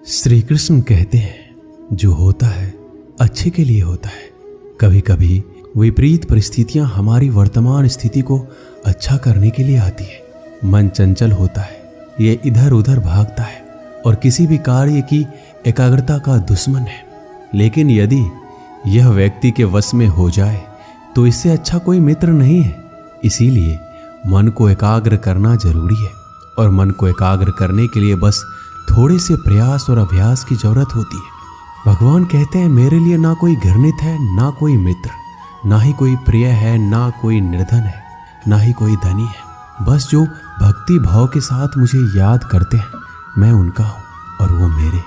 श्री कृष्ण कहते हैं जो होता है अच्छे के लिए होता है। कभी कभी विपरीत परिस्थितियां हमारी वर्तमान स्थिति को अच्छा करने के लिए आती है। मन चंचल होता है, ये इधर उधर भागता है और किसी भी कार्य की एकाग्रता का दुश्मन है। लेकिन यदि यह व्यक्ति के वश में हो जाए तो इससे अच्छा कोई मित्र नहीं है। इसीलिए मन को एकाग्र करना जरूरी है और मन को एकाग्र करने के लिए बस थोड़े से प्रयास और अभ्यास की जरूरत होती है। भगवान कहते हैं मेरे लिए ना कोई घृणित है, ना कोई मित्र, ना ही कोई प्रिय है, ना कोई निर्धन है, ना ही कोई धनी है। बस जो भक्ति भाव के साथ मुझे याद करते हैं मैं उनका हूं और वो मेरे।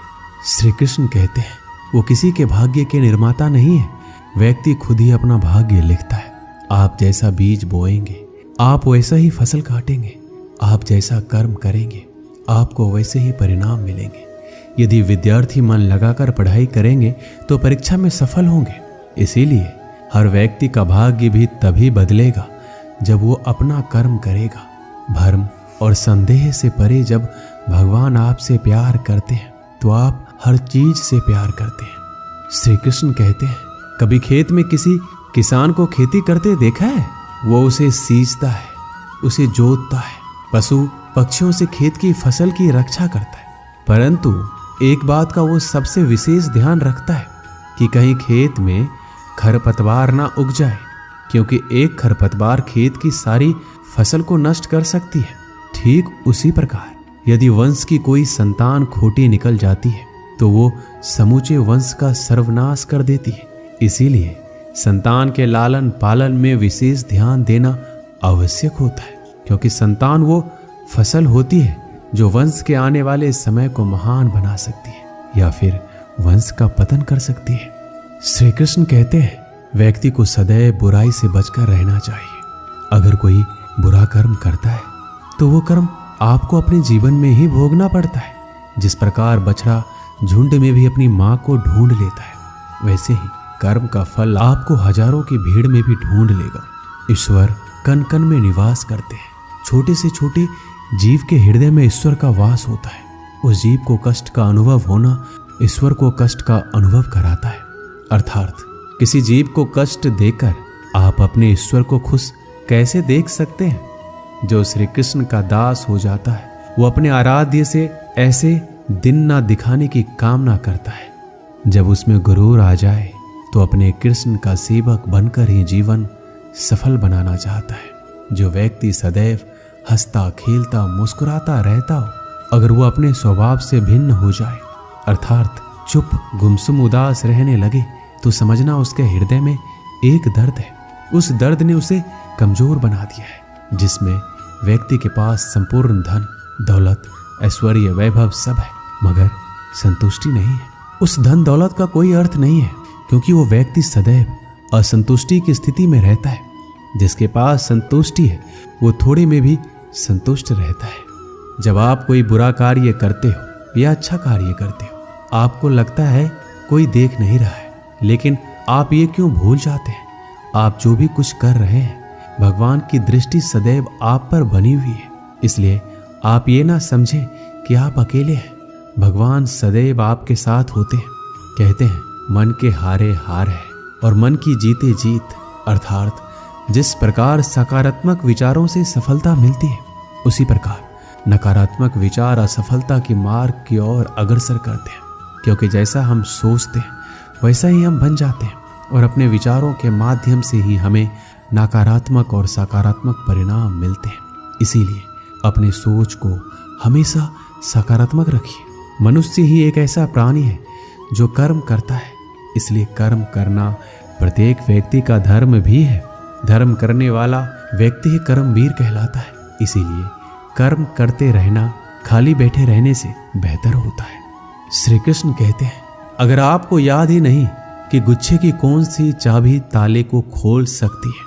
श्री कृष्ण कहते हैं वो किसी के भाग्य के निर्माता नहीं है, व्यक्ति खुद ही अपना भाग्य लिखता है। आप जैसा बीज बोएंगे आप वैसा ही फसल काटेंगे, आप जैसा कर्म करेंगे आपको वैसे ही परिणाम मिलेंगे। यदि विद्यार्थी मन लगाकर पढ़ाई करेंगे तो परीक्षा में सफल होंगे। इसीलिए हर व्यक्ति का भाग्य भी तभी बदलेगा जब वो अपना कर्म करेगा। भ्रम और संदेह से परे जब भगवान आपसे प्यार करते हैं तो आप हर चीज से प्यार करते हैं। श्री कृष्ण कहते हैं कभी खेत में किसी किसान को खेती करते देखा है? वो उसे सींचता है, उसे जोतता है, पशु पक्षियों से खेत की फसल की रक्षा करता है। परंतु एक बात का वो सबसे विशेष ध्यान रखता है कि कहीं खेत में खरपतवार ना उग जाए, क्योंकि एक खरपतवार खेत की सारी फसल को नष्ट कर सकती है। ठीक उसी प्रकार यदि वंश की कोई संतान खोटी निकल जाती है तो वो समूचे वंश का सर्वनाश कर देती है। इसीलिए संतान के लालन पालन में विशेष ध्यान देना आवश्यक होता है, क्योंकि संतान वो फसल होती है जो वंश के आने वाले समय को महान बना सकती है या फिर वंश का पतन कर सकती है। श्री कृष्ण कहते हैं व्यक्ति को सदैव बुराई से बचकर रहना चाहिए। अगर कोई बुरा कर्म करता है तो वो कर्म आपको अपने जीवन में ही भोगना पड़ता है। जिस प्रकार बछड़ा झुंड में भी अपनी माँ को ढूंढ लेता है, वैसे ही कर्म का फल आपको हजारों की भीड़ में भी ढूंढ लेगा। ईश्वर कण कण में निवास करते हैं। छोटे से छोटे जीव के हृदय में ईश्वर का वास होता है। उस जीव को कष्ट का अनुभव होना ईश्वर को कष्ट का अनुभव कराता है। अर्थात किसी जीव को कष्ट देकर आप अपने ईश्वर को खुश कैसे देख सकते हैं? जो श्री कृष्ण का दास हो जाता है वो अपने आराध्य से ऐसे दिन ना दिखाने की कामना करता है। जब उसमें गुरूर आ जाए तो अपने कृष्ण का सेवक बनकर ही जीवन सफल बनाना चाहता है। जो व्यक्ति सदैव हंसता खेलता मुस्कुराता रहता हो, अगर वो अपने स्वभाव से भिन्न हो जाए अर्थात चुप गुमसुम उदास रहने लगे तो समझना उसके हृदय में एक दर्द है। उस दर्द ने उसे कमजोर बना दिया है। जिसमें व्यक्ति के पास संपूर्ण धन दौलत ऐश्वर्य वैभव सब है मगर संतुष्टि नहीं है। उस धन दौलत का कोई अर्थ नहीं है, क्योंकि वो व्यक्ति सदैव असंतुष्टि की स्थिति में रहता है। जिसके पास संतुष्टि है वो थोड़े में भी संतुष्ट रहता है। जब आप कोई बुरा कार्य करते हो या अच्छा कार्य करते हो, आपको लगता है कोई देख नहीं रहा है, लेकिन आप ये क्यों भूल जाते हैं आप जो भी कुछ कर रहे हैं भगवान की दृष्टि सदैव आप पर बनी हुई है। इसलिए आप ये ना समझें कि आप अकेले हैं, भगवान सदैव आपके साथ होते हैं। कहते हैं मन के हारे हार है और मन की जीते जीत। अर्थात जिस प्रकार सकारात्मक विचारों से सफलता मिलती है उसी प्रकार नकारात्मक विचार असफलता के मार्ग की ओर अग्रसर करते हैं, क्योंकि जैसा हम सोचते हैं वैसा ही हम बन जाते हैं और अपने विचारों के माध्यम से ही हमें नकारात्मक और सकारात्मक परिणाम मिलते हैं। इसीलिए अपने सोच को हमेशा सकारात्मक रखिए। मनुष्य ही एक ऐसा प्राणी है जो कर्म करता है, इसलिए कर्म करना प्रत्येक व्यक्ति का धर्म भी है। धर्म करने वाला व्यक्ति ही कर्मवीर कहलाता है। इसीलिए कर्म करते रहना खाली बैठे रहने से बेहतर होता है। श्री कृष्ण कहते हैं अगर आपको याद ही नहीं कि गुच्छे की कौन सी चाबी ताले को खोल सकती है,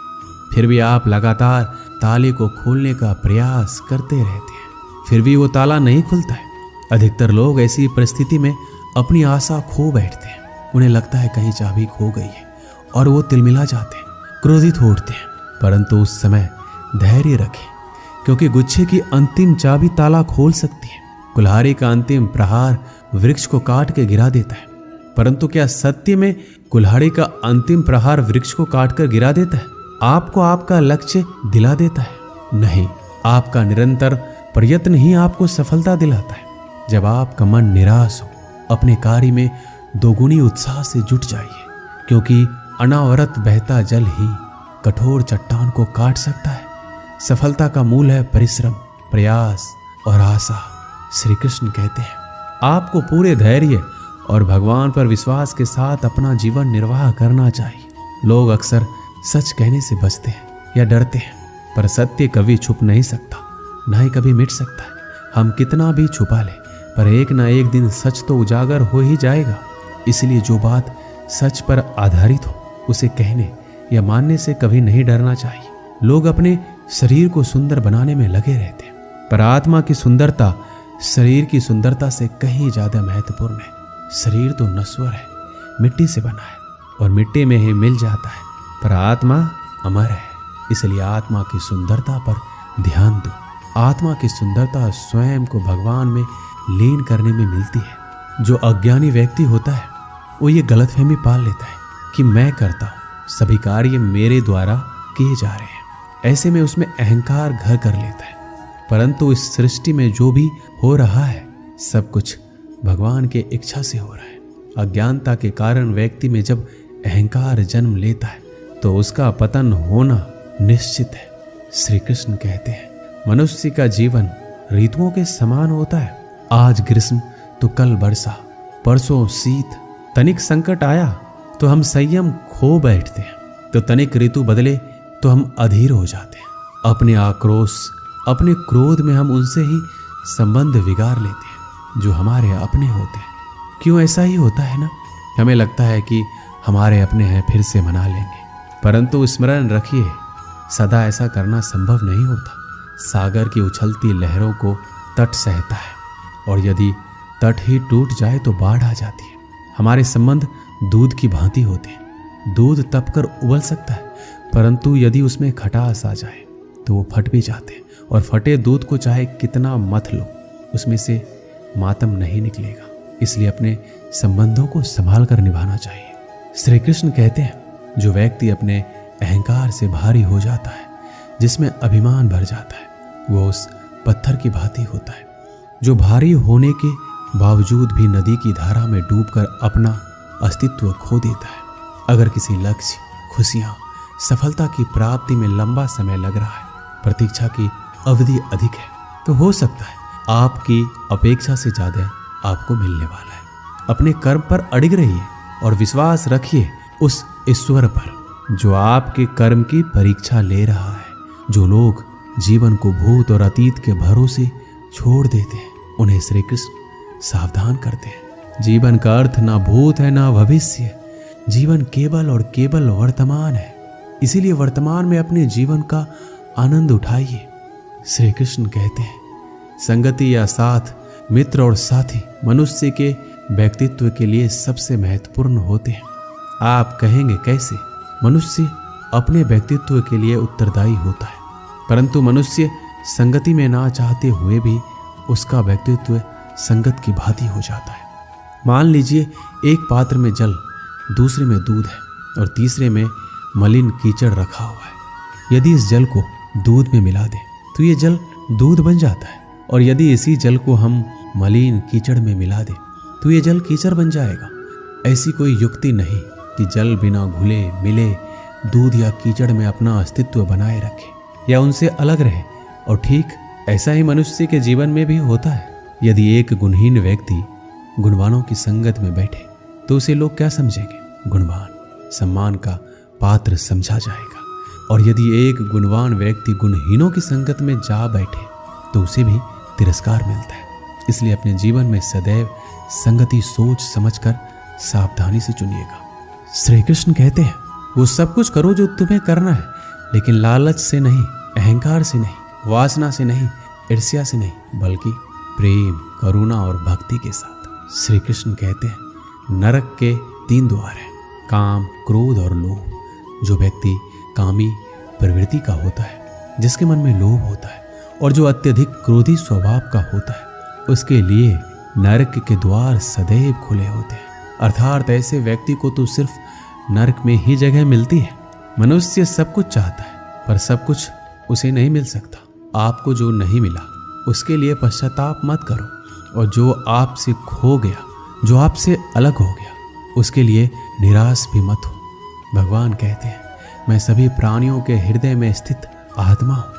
फिर भी आप लगातार ताले को खोलने का प्रयास करते रहते हैं, फिर भी वो ताला नहीं खुलता है। अधिकतर लोग ऐसी परिस्थिति में अपनी आशा खो बैठते हैं। उन्हें लगता है कहीं चाबी खो गई है और वो तिलमिला जाते हैं, क्रोधित हो उठते हैं। परंतु उस समय धैर्य रखें, क्योंकि गुच्छे की अंतिम चाबी ताला खोल सकती है। कुल्हाड़ी का अंतिम प्रहार वृक्ष को काट के गिरा देता है, परंतु क्या सत्य में कुल्हाड़ी का अंतिम प्रहार वृक्ष को काटकर गिरा देता है? आपको आपका लक्ष्य दिला देता है? नहीं, आपका निरंतर प्रयत्न ही आपको सफलता दिलाता है। जब आपका मन निराश हो, अपने कार्य में दोगुनी उत्साह से जुट जाइए, क्योंकि अनावरत बहता जल ही कठोर चट्टान को काट सकता है। सफलता का मूल है परिश्रम, प्रयास और आशा। श्री कृष्ण कहते हैं, आपको पूरे धैर्य और भगवान पर विश्वास के साथ अपना जीवन निर्वाह करना चाहिए। लोग अक्सर सच कहने से बचते हैं या डरते हैं, पर सत्य कभी छुप नहीं सकता, ना ही कभी मिट सकता है। हम कितना भी छुपा लें, पर एक ना एक दिन सच तो उजागर हो ही जाएगा। इसलिए जो बात सच पर आधारित हो, उसे कहने या मानने से कभी नहीं डरना चाहिए। लोग अपने शरीर को सुंदर बनाने में लगे रहते हैं, पर आत्मा की सुंदरता शरीर की सुंदरता से कहीं ज्यादा महत्वपूर्ण है। शरीर तो नश्वर है, मिट्टी से बना है और मिट्टी में ही मिल जाता है, पर आत्मा अमर है। इसलिए आत्मा की सुंदरता पर ध्यान दो। आत्मा की सुंदरता स्वयं को भगवान में लीन करने में मिलती है। जो अज्ञानी व्यक्ति होता है, वो ये गलतफहमी पाल लेता है कि मैं करता हूँ, सभी कार्य मेरे द्वारा किए जा रहे हैं। ऐसे में उसमें अहंकार घर कर लेता है। परंतु इस सृष्टि में जो भी हो रहा है, सब कुछ भगवान के इच्छा से हो रहा है। अज्ञानता के कारण व्यक्ति में जब अहंकार जन्म लेता है, तो उसका पतन होना निश्चित है। श्री कृष्ण कहते हैं, मनुष्य का जीवन ऋतुओं के समान होता है। आज ग्रीष्म तो कल वर्षा, परसों शीत। तनिक संकट आया तो हम संयम खो बैठते हैं, तो तनिक ऋतु बदले तो हम अधीर हो जाते हैं। अपने आक्रोश, अपने क्रोध में हम उनसे ही संबंध बिगाड़ लेते हैं जो हमारे अपने होते हैं। क्यों ऐसा ही होता है ना? हमें लगता है कि हमारे अपने हैं, फिर से मना लेंगे, परंतु स्मरण रखिए, सदा ऐसा करना संभव नहीं होता। सागर की उछलती लहरों को तट सहता है, और यदि तट ही टूट जाए तो बाढ़ आ जाती है। हमारे संबंध दूध की भांति होते हैं। दूध तपकर उबल सकता है, परंतु यदि उसमें खटास आ जाए तो वो फट भी जाते हैं, और फटे दूध को चाहे कितना मथ लो, उसमें से मातम नहीं निकलेगा। इसलिए अपने संबंधों को संभाल कर निभाना चाहिए। श्री कृष्ण कहते हैं, जो व्यक्ति अपने अहंकार से भारी हो जाता है, जिसमें अभिमान भर जाता है, वो उस पत्थर की भांति होता है जो भारी होने के बावजूद भी नदी की धारा में डूबकर अपना अस्तित्व खो देता है। अगर किसी लक्ष्य, खुशियां, सफलता की प्राप्ति में लंबा समय लग रहा है, प्रतीक्षा की अवधि अधिक है, तो हो सकता है आपकी अपेक्षा से ज्यादा आपको मिलने वाला है। अपने कर्म पर अडिग रहिए और विश्वास रखिए उस ईश्वर पर जो आपके कर्म की परीक्षा ले रहा है। जो लोग जीवन को भूत और अतीत के भरोसे छोड़ देते हैं, उन्हें श्री कृष्ण सावधान करते हैं। जीवन का अर्थ ना भूत है ना भविष्य, जीवन केवल और केवल वर्तमान है। इसीलिए वर्तमान में अपने जीवन का आनंद उठाइए। श्री कृष्ण कहते हैं, संगति या साथ, मित्र और साथी मनुष्य के व्यक्तित्व के लिए सबसे महत्वपूर्ण होते हैं। आप कहेंगे कैसे? मनुष्य अपने व्यक्तित्व के लिए उत्तरदायी होता है, परंतु मनुष्य संगति में ना चाहते हुए भी उसका व्यक्तित्व संगत की भांति हो जाता है। मान लीजिए एक पात्र में जल, दूसरे में दूध है और तीसरे में मलिन कीचड़ रखा हुआ है। यदि इस जल को दूध में मिला दें तो ये जल दूध बन जाता है, और यदि इसी जल को हम मलिन कीचड़ में मिला दें तो ये जल कीचड़ बन जाएगा। ऐसी कोई युक्ति नहीं कि जल बिना घुले मिले दूध या कीचड़ में अपना अस्तित्व बनाए रखे या उनसे अलग रहे। और ठीक ऐसा ही मनुष्य के जीवन में भी होता है। यदि एक गुणहीन व्यक्ति गुणवानों की संगत में बैठे तो उसे लोग क्या समझेंगे? गुणवान, सम्मान का पात्र समझा जाएगा। और यदि एक गुणवान व्यक्ति गुणहीनों की संगत में जा बैठे तो उसे भी तिरस्कार मिलता है। इसलिए अपने जीवन में सदैव संगति सोच समझकर सावधानी से चुनिएगा। श्री कृष्ण कहते हैं, वो सब कुछ करो जो तुम्हें करना है, लेकिन लालच से नहीं, अहंकार से नहीं, वासना से नहीं, ईर्ष्या से नहीं, बल्कि प्रेम, करुणा और भक्ति के साथ। श्री कृष्ण कहते हैं, नरक के 3 द्वार हैं, काम, क्रोध और लोभ। जो व्यक्ति कामी प्रवृत्ति का होता है, जिसके मन में लोभ होता है, और जो अत्यधिक क्रोधी स्वभाव का होता है, उसके लिए नरक के द्वार सदैव खुले होते हैं। अर्थात ऐसे व्यक्ति को तो सिर्फ नरक में ही जगह मिलती है। मनुष्य सब कुछ चाहता है पर सब कुछ उसे नहीं मिल सकता। आपको जो नहीं मिला उसके लिए पश्चाताप मत करो, और जो आपसे खो गया, जो आपसे अलग हो गया, उसके लिए निराश भी मत हो। भगवान कहते हैं, मैं सभी प्राणियों के हृदय में स्थित आत्मा हूँ।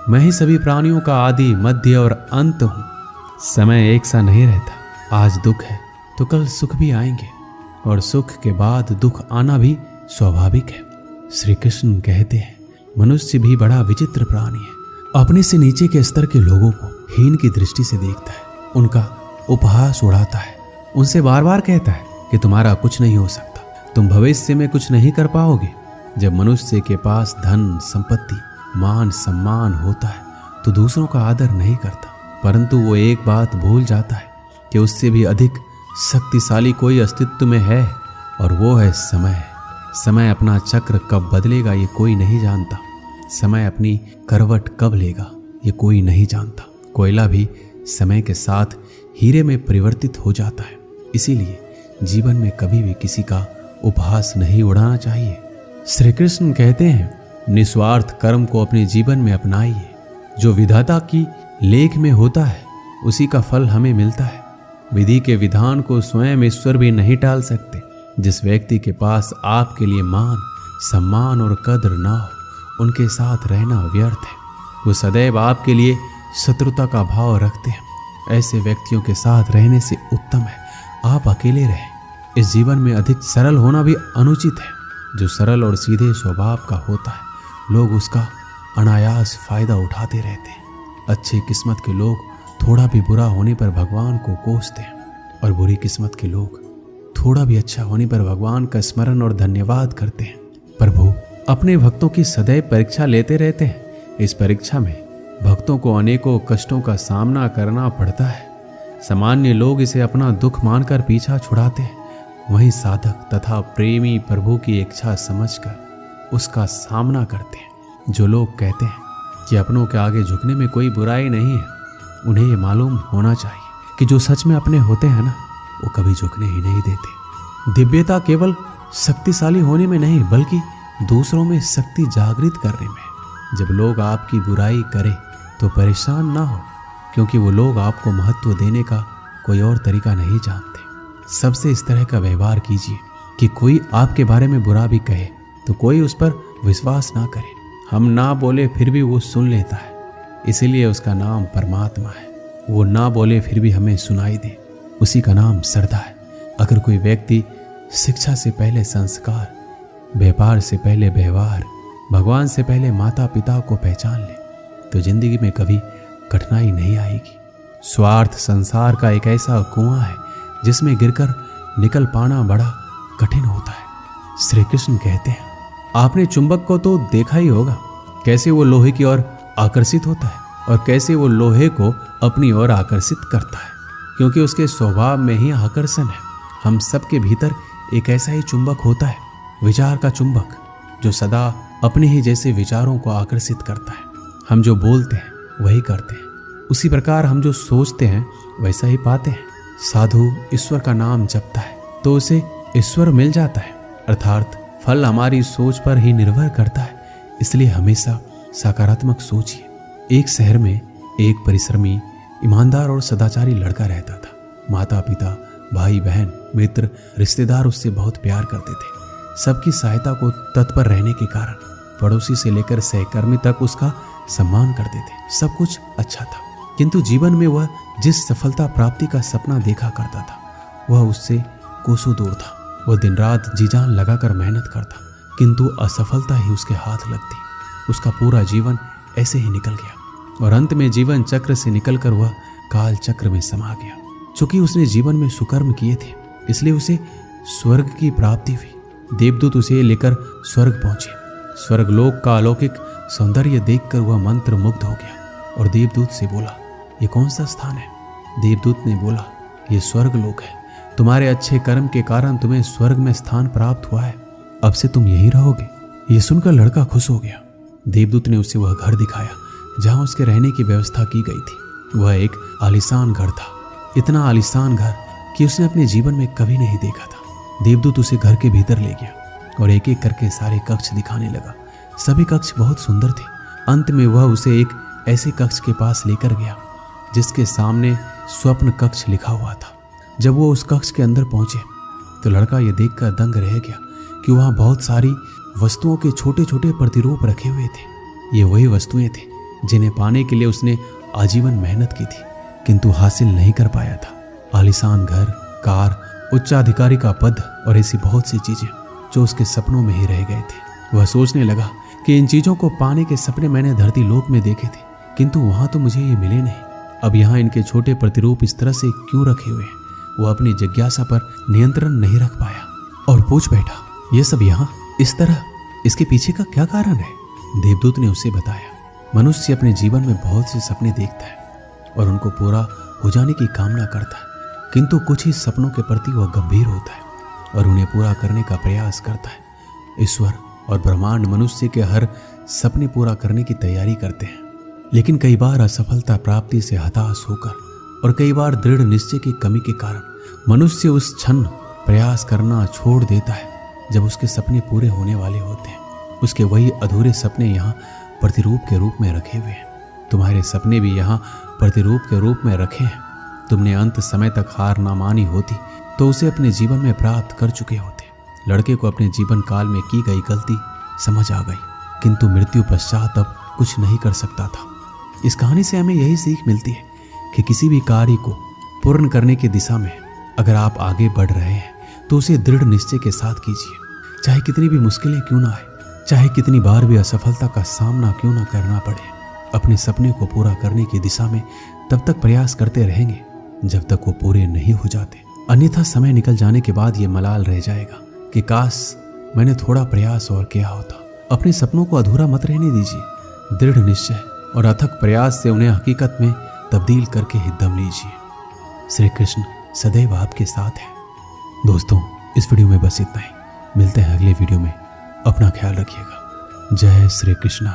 मैं ही सभी प्राणियों का आदि, मध्य और अंत हूँ। समय एक सा नहीं रहता। आज दुख है तो कल सुख भी आएंगे, और सुख के बाद दुख आना भी स्वाभाविक है। श्री कृष्ण कहते हैं, मनुष्य भी बड़ा विचित्र प्राणी है। अपने से नीचे के स्तर के लोगों को हीन की दृष्टि से देखता है, उनका उपहास उड़ाता है, उनसे बार बार कहता है कि तुम्हारा कुछ नहीं हो सकता, तुम भविष्य में कुछ नहीं कर पाओगे। जब मनुष्य के पास धन, संपत्ति, मान, सम्मान होता है तो दूसरों का आदर नहीं करता, परंतु वो एक बात भूल जाता है कि उससे भी अधिक शक्तिशाली कोई अस्तित्व में है, और वो है समय। समय अपना चक्र कब बदलेगा ये कोई नहीं जानता। समय अपनी करवट कब लेगा ये कोई नहीं जानता। कोयला भी समय के साथ हीरे में परिवर्तित हो जाता है। इसीलिए जीवन में कभी भी किसी का उपहास नहीं उड़ाना चाहिए। श्री कृष्ण कहते हैं, निस्वार्थ कर्म को अपने जीवन में अपनाइए। जो विधाता की लेख में होता है उसी का फल हमें मिलता है। विधि के विधान को स्वयं ईश्वर भी नहीं टाल सकते। जिस व्यक्ति के पास आपके लिए मान, सम्मान और कद्र ना हो, उनके साथ रहना व्यर्थ है। वो सदैव आपके लिए शत्रुता का भाव रखते हैं। ऐसे व्यक्तियों के साथ रहने से उत्तम है आप अकेले रहें। इस जीवन में अधिक सरल होना भी अनुचित है। जो सरल और सीधे स्वभाव का होता है, लोग उसका अनायास फायदा उठाते रहते हैं। अच्छी किस्मत के लोग थोड़ा भी बुरा होने पर भगवान को कोसते हैं, और बुरी किस्मत के लोग थोड़ा भी अच्छा होने पर भगवान का स्मरण और धन्यवाद करते हैं। प्रभु अपने भक्तों की सदैव परीक्षा लेते रहते हैं। इस परीक्षा में भक्तों को अनेकों कष्टों का सामना करना पड़ता है। सामान्य लोग इसे अपना दुख मानकर पीछा छुड़ाते हैं, वहीं साधक तथा प्रेमी प्रभु की इच्छा समझकर उसका सामना करते हैं। जो लोग कहते हैं कि अपनों के आगे झुकने में कोई बुराई नहीं है, उन्हें ये मालूम होना चाहिए कि जो सच में अपने होते हैं ना, वो कभी झुकने ही नहीं देते। दिव्यता केवल शक्तिशाली होने में नहीं, बल्कि दूसरों में शक्ति जागृत करने में। जब लोग आपकी बुराई करें तो परेशान ना हो, क्योंकि वो लोग आपको महत्व देने का कोई और तरीका नहीं जानते। सबसे इस तरह का व्यवहार कीजिए कि कोई आपके बारे में बुरा भी कहे तो कोई उस पर विश्वास ना करे। हम ना बोले फिर भी वो सुन लेता है, इसीलिए उसका नाम परमात्मा है। वो ना बोले फिर भी हमें सुनाई दे, उसी का नाम श्रद्धा है। अगर कोई व्यक्ति शिक्षा से पहले संस्कार, व्यापार से पहले व्यवहार, भगवान से पहले माता पिता को पहचान ले तो जिंदगी में कभी कठिनाई नहीं आएगी। स्वार्थ संसार का एक ऐसा कुआं है जिसमें गिरकर निकल पाना बड़ा कठिन होता है। श्री कृष्ण कहते हैं, आपने चुंबक को तो देखा ही होगा, कैसे वो लोहे की ओर आकर्षित होता है और कैसे वो लोहे को अपनी ओर आकर्षित करता है, क्योंकि उसके स्वभाव में ही आकर्षण है। हम सबके भीतर एक ऐसा ही चुंबक होता है, विचार का चुंबक, जो सदा अपने ही जैसे विचारों को आकर्षित करता है। हम जो बोलते हैं वही करते हैं, उसी प्रकार हम जो सोचते हैं वैसा ही पाते हैं। साधु ईश्वर का नाम जपता है तो उसे ईश्वर मिल जाता है, अर्थात फल हमारी सोच पर ही निर्भर करता है। इसलिए हमेशा सकारात्मक सोचिए। एक शहर में एक परिश्रमी, ईमानदार और सदाचारी लड़का रहता था। माता पिता, भाई बहन, मित्र, रिश्तेदार उससे बहुत प्यार करते थे। सबकी सहायता को तत्पर रहने के कारण पड़ोसी से लेकर सहकर्मी तक उसका सम्मान करते थे। सब कुछ अच्छा था, किंतु जीवन में वह जिस सफलता प्राप्ति का सपना देखा करता था वह उससे कोसों दूर था। वह दिन रात जी जान लगाकर मेहनत करता, किंतु असफलता ही उसके हाथ लगती। उसका पूरा जीवन ऐसे ही निकल गया और अंत में जीवन चक्र से निकलकर वह काल चक्र में समा गया। चूंकि उसने जीवन में सुकर्म किए थे, इसलिए उसे स्वर्ग की प्राप्ति हुई। देवदूत उसे लेकर स्वर्ग पहुंचे। स्वर्गलोक का अलौकिक सौंदर्य देखकर वह मंत्र मुग्ध हो गया और देवदूत से बोला, ये कौन सा स्थान है? देवदूत ने बोला, ये स्वर्गलोक है। तुम्हारे अच्छे कर्म के कारण तुम्हें स्वर्ग में स्थान प्राप्त हुआ है। अब से तुम यहीं रहोगे। ये सुनकर लड़का खुश हो गया। देवदूत ने उसे वह घर दिखाया जहां उसके रहने की व्यवस्था की गई थी। वह एक आलीशान घर था। इतना आलीशान घर कि उसने अपने जीवन में कभी नहीं देखा था। देवदूत उसे घर के भीतर ले गया और एक एक करके सारे कक्ष दिखाने लगा। सभी कक्ष बहुत सुंदर थे। अंत में वह उसे एक ऐसे कक्ष के पास लेकर गया जिसके सामने स्वप्न कक्ष लिखा हुआ था। जब वो उस कक्ष के अंदर पहुंचे तो लड़का ये देखकर दंग रह गया कि वहां बहुत सारी वस्तुओं के छोटे छोटे प्रतिरूप रखे हुए थे। ये वही वस्तुएं थी जिन्हें पाने के लिए उसने आजीवन मेहनत की थी किंतु हासिल नहीं कर पाया था। आलीशान घर, कार, उच्चाधिकारी का पद और ऐसी बहुत सी चीजें जो उसके सपनों में ही रह गए थे। वह सोचने लगा कि इन चीजों को पाने के सपने मैंने धरती लोक में देखे थे किंतु वहां तो मुझे ये मिले नहीं। अब यहाँ इनके छोटे प्रतिरूप इस तरह से क्यों रखे हुए हैं? वह अपनी जिज्ञासा पर नियंत्रण नहीं रख पाया और पूछ बैठा, ये सब यहाँ इस तरह, इसके पीछे का क्या कारण है? देवदूत ने उसे बताया, मनुष्य अपने जीवन में बहुत से सपने देखता है और उनको पूरा हो जाने की कामना करता है किंतु कुछ ही सपनों के प्रति वह गंभीर होता है और उन्हें पूरा करने का प्रयास करता है। ईश्वर और ब्रह्मांड मनुष्य के हर सपने पूरा करने की तैयारी करते हैं लेकिन कई बार असफलता प्राप्ति से हताश होकर और कई बार दृढ़ निश्चय की कमी के कारण मनुष्य उस क्षण प्रयास करना छोड़ देता है जब उसके सपने पूरे होने वाले होते हैं। उसके वही अधूरे सपने यहाँ प्रतिरूप के रूप में रखे हुए हैं। तुम्हारे सपने भी यहाँ प्रतिरूप के रूप में रखे हैं। तुमने अंत समय तक हार ना मानी होती तो उसे अपने जीवन में प्राप्त कर चुके होते। लड़के को अपने जीवन काल में की गई गलती समझ आ गई किंतु मृत्यु पश्चात अब कुछ नहीं कर सकता था। इस कहानी से हमें यही सीख मिलती है कि किसी भी कार्य को पूर्ण करने की दिशा में अगर आप आगे बढ़ रहे हैं तो उसे दृढ़ निश्चय के साथ कीजिए। चाहे कितनी भी मुश्किलें क्यों ना आए, चाहे कितनी बार भी असफलता का सामना क्यों ना करना पड़े, अपने सपने को पूरा करने की दिशा में तब तक प्रयास करते रहेंगे जब तक वो पूरे नहीं हो जाते। अन्यथा समय निकल जाने के बाद ये मलाल रह जाएगा कि काश मैंने थोड़ा प्रयास और किया होता। अपने सपनों को अधूरा मत रहने दीजिए। दृढ़ निश्चय और अथक प्रयास से उन्हें हकीकत में तब्दील करके ही दम लीजिए। श्री कृष्ण सदैव आपके साथ है। दोस्तों, इस वीडियो में बस इतना ही। मिलते हैं अगले वीडियो में। अपना ख्याल रखिएगा। जय श्री कृष्ण।